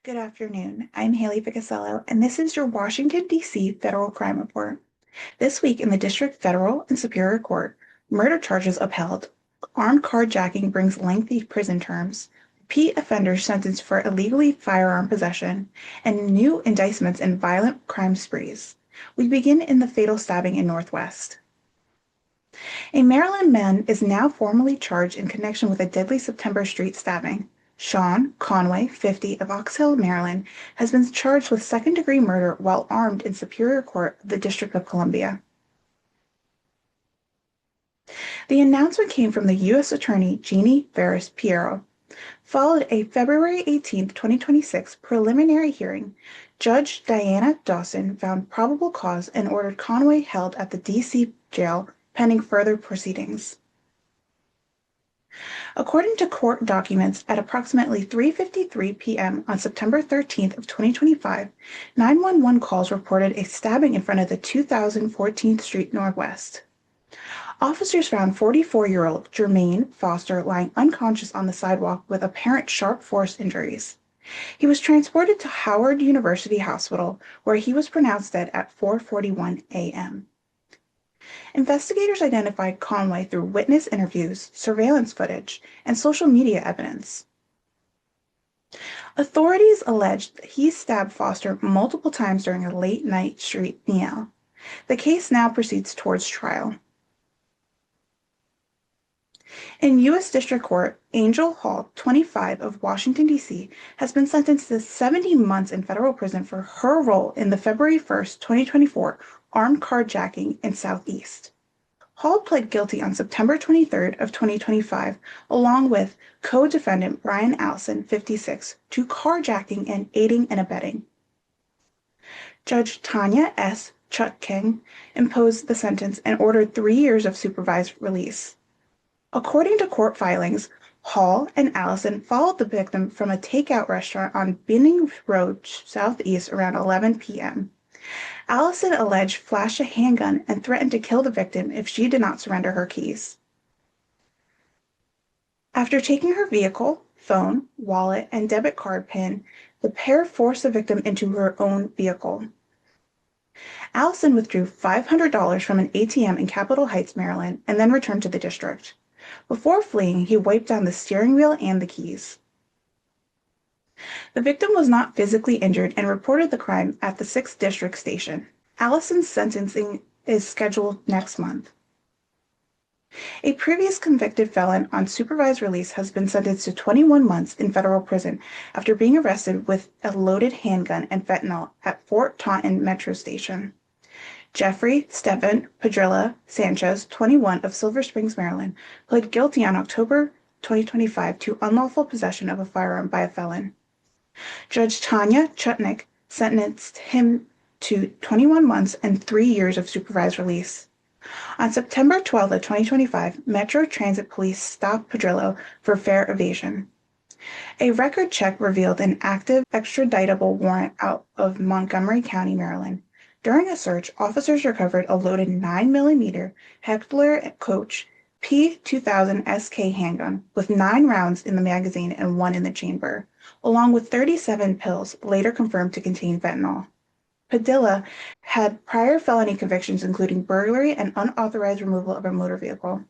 Good afternoon. I'm Haley Picasello, and this is your Washington, D.C. Federal Crime Report. This week in the District Federal and Superior Court, murder charges upheld, armed carjacking brings lengthy prison terms, repeat offenders sentenced for illegally firearm possession, and new indictments in violent crime sprees. We begin in the fatal stabbing in Northwest. A Maryland man is now formally charged in connection with a deadly September street stabbing. Sean Conway, 50, of Ox Hill, Maryland, has been charged with second-degree murder while armed in Superior Court of the District of Columbia. The announcement came from the U.S. Attorney Jeannie Ferris Piero. Followed a February 18, 2026 preliminary hearing, Judge Diana Dawson found probable cause and ordered Conway held at the D.C. jail pending further proceedings. According to court documents, at approximately 3:53 p.m. on September 13th of 2025, 911 calls reported a stabbing in front of the 2000 14th Street Northwest. Officers found 44-year-old Jermaine Foster lying unconscious on the sidewalk with apparent sharp force injuries. He was transported to Howard University Hospital, where he was pronounced dead at 4:41 a.m. Investigators identified Conway through witness interviews, surveillance footage, and social media evidence. Authorities alleged that he stabbed Foster multiple times during a late-night street meal. The case now proceeds towards trial. In U.S. District Court, Angel Hall, 25, of Washington, D.C., has been sentenced to 70 months in federal prison for her role in the February 1, 2024 armed carjacking in Southeast. Hall pled guilty on September 23 of 2025, along with co-defendant Brian Allison, 56, to carjacking and aiding and abetting. Judge Tanya S. Chutking imposed the sentence and ordered 3 years of supervised release. According to court filings, Hall and Allison followed the victim from a takeout restaurant on Binning Road Southeast around 11 p.m. Allison alleged flashed a handgun and threatened to kill the victim if she did not surrender her keys. After taking her vehicle, phone, wallet, and debit card PIN, the pair forced the victim into her own vehicle. Allison withdrew $500 from an ATM in Capitol Heights, Maryland, and then returned to the district. Before fleeing, he wiped down the steering wheel and the keys. The victim was not physically injured and reported the crime at the 6th District Station. Allison's sentencing is scheduled next month. A previous convicted felon on supervised release has been sentenced to 21 months in federal prison after being arrested with a loaded handgun and fentanyl at Fort Taunton Metro Station. Jeffrey Stephen Padrilla Sanchez, 21, of Silver Springs, Maryland, pled guilty on October 2025 to unlawful possession of a firearm by a felon. Judge Tanya Chutnick sentenced him to 21 months and 3 years of supervised release. On September 12, 2025, Metro Transit Police stopped Padrillo for fare evasion. A record check revealed an active extraditable warrant out of Montgomery County, Maryland. During a search, officers recovered a loaded 9mm Heckler Koch P2000 SK handgun with 9 rounds in the magazine and 1 in the chamber, along with 37 pills later confirmed to contain fentanyl. Padilla had prior felony convictions including burglary and unauthorized removal of a motor vehicle.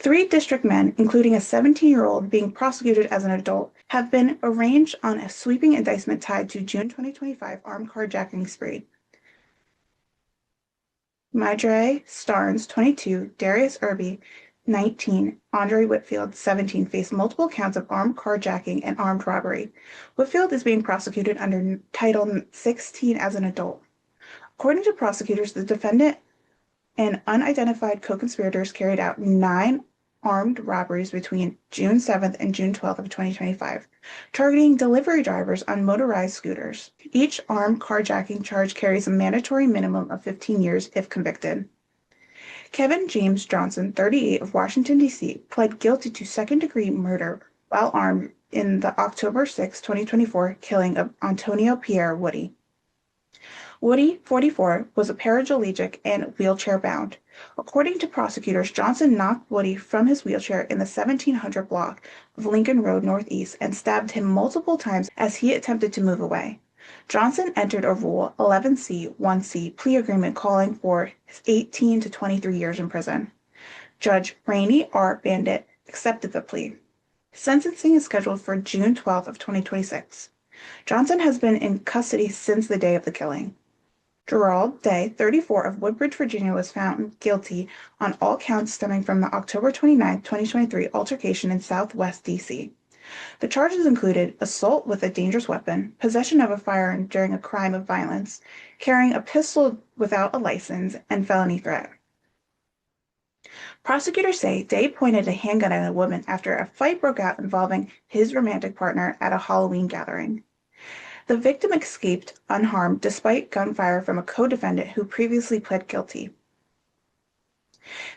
3 district men, including a 17-year-old being prosecuted as an adult, have been arraigned on a sweeping indictment tied to June 2025 armed carjacking spree. Madre Starnes, 22, Darius Irby, 19, Andre Whitfield, 17, face multiple counts of armed carjacking and armed robbery. Whitfield is being prosecuted under Title 16 as an adult. According to prosecutors, the defendant and unidentified co-conspirators carried out 9 armed robberies between June 7th and June 12th of 2025, targeting delivery drivers on motorized scooters. Each armed carjacking charge carries a mandatory minimum of 15 years if convicted. Kevin James Johnson, 38, of Washington, D.C., pled guilty to second-degree murder while armed in the October 6, 2024 killing of Antonio Pierre Woody. Woody, 44, was a paraplegic and wheelchair-bound. According to prosecutors, Johnson knocked Woody from his wheelchair in the 1700 block of Lincoln Road Northeast and stabbed him multiple times as he attempted to move away. Johnson entered a Rule 11C-1C plea agreement calling for 18 to 23 years in prison. Judge Rainey R. Bandit accepted the plea. Sentencing is scheduled for June 12 of 2026. Johnson has been in custody since the day of the killing. Gerald Day, 34, of Woodbridge, Virginia, was found guilty on all counts stemming from the October 29, 2023 altercation in Southwest D.C. The charges included assault with a dangerous weapon, possession of a firearm during a crime of violence, carrying a pistol without a license, and felony threat. Prosecutors say Day pointed a handgun at a woman after a fight broke out involving his romantic partner at a Halloween gathering. The victim escaped unharmed despite gunfire from a co-defendant who previously pled guilty.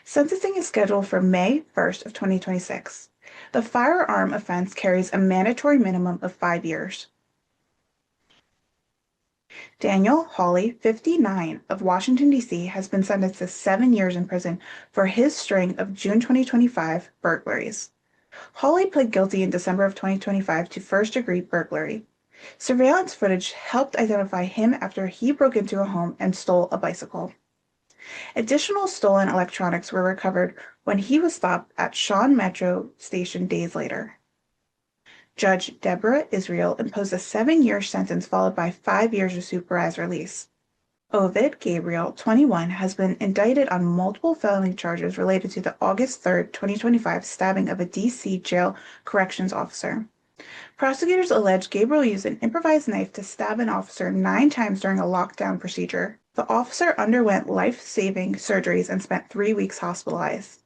Sentencing is scheduled for May 1st of 2026. The firearm offense carries a mandatory minimum of 5 years. Daniel Hawley, 59, of Washington, D.C., has been sentenced to 7 years in prison for his string of June 2025 burglaries. Hawley pled guilty in December of 2025 to first-degree burglary. Surveillance footage helped identify him after he broke into a home and stole a bicycle. Additional stolen electronics were recovered when he was stopped at Shawn Metro Station days later. Judge Deborah Israel imposed a 7-year sentence followed by 5 years of supervised release. Ovid Gabriel, 21, has been indicted on multiple felony charges related to the August 3, 2025 stabbing of a D.C. jail corrections officer. Prosecutors allege Gabriel used an improvised knife to stab an officer 9 times during a lockdown procedure. The officer underwent life-saving surgeries and spent 3 weeks hospitalized.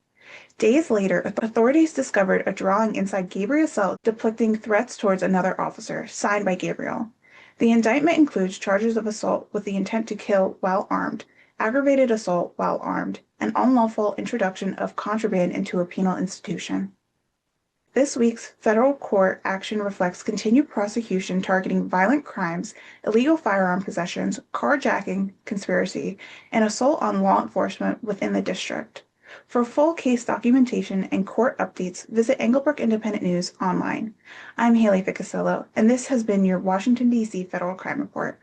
Days later, authorities discovered a drawing inside Gabriel's cell depicting threats towards another officer, signed by Gabriel. The indictment includes charges of assault with the intent to kill while armed, aggravated assault while armed, and unlawful introduction of contraband into a penal institution. This week's federal court action reflects continued prosecution targeting violent crimes, illegal firearm possessions, carjacking, conspiracy, and assault on law enforcement within the district. For full case documentation and court updates, visit Englebrook Independent News online. I'm Haley Ficasillo, and this has been your Washington, D.C. Federal Crime Report.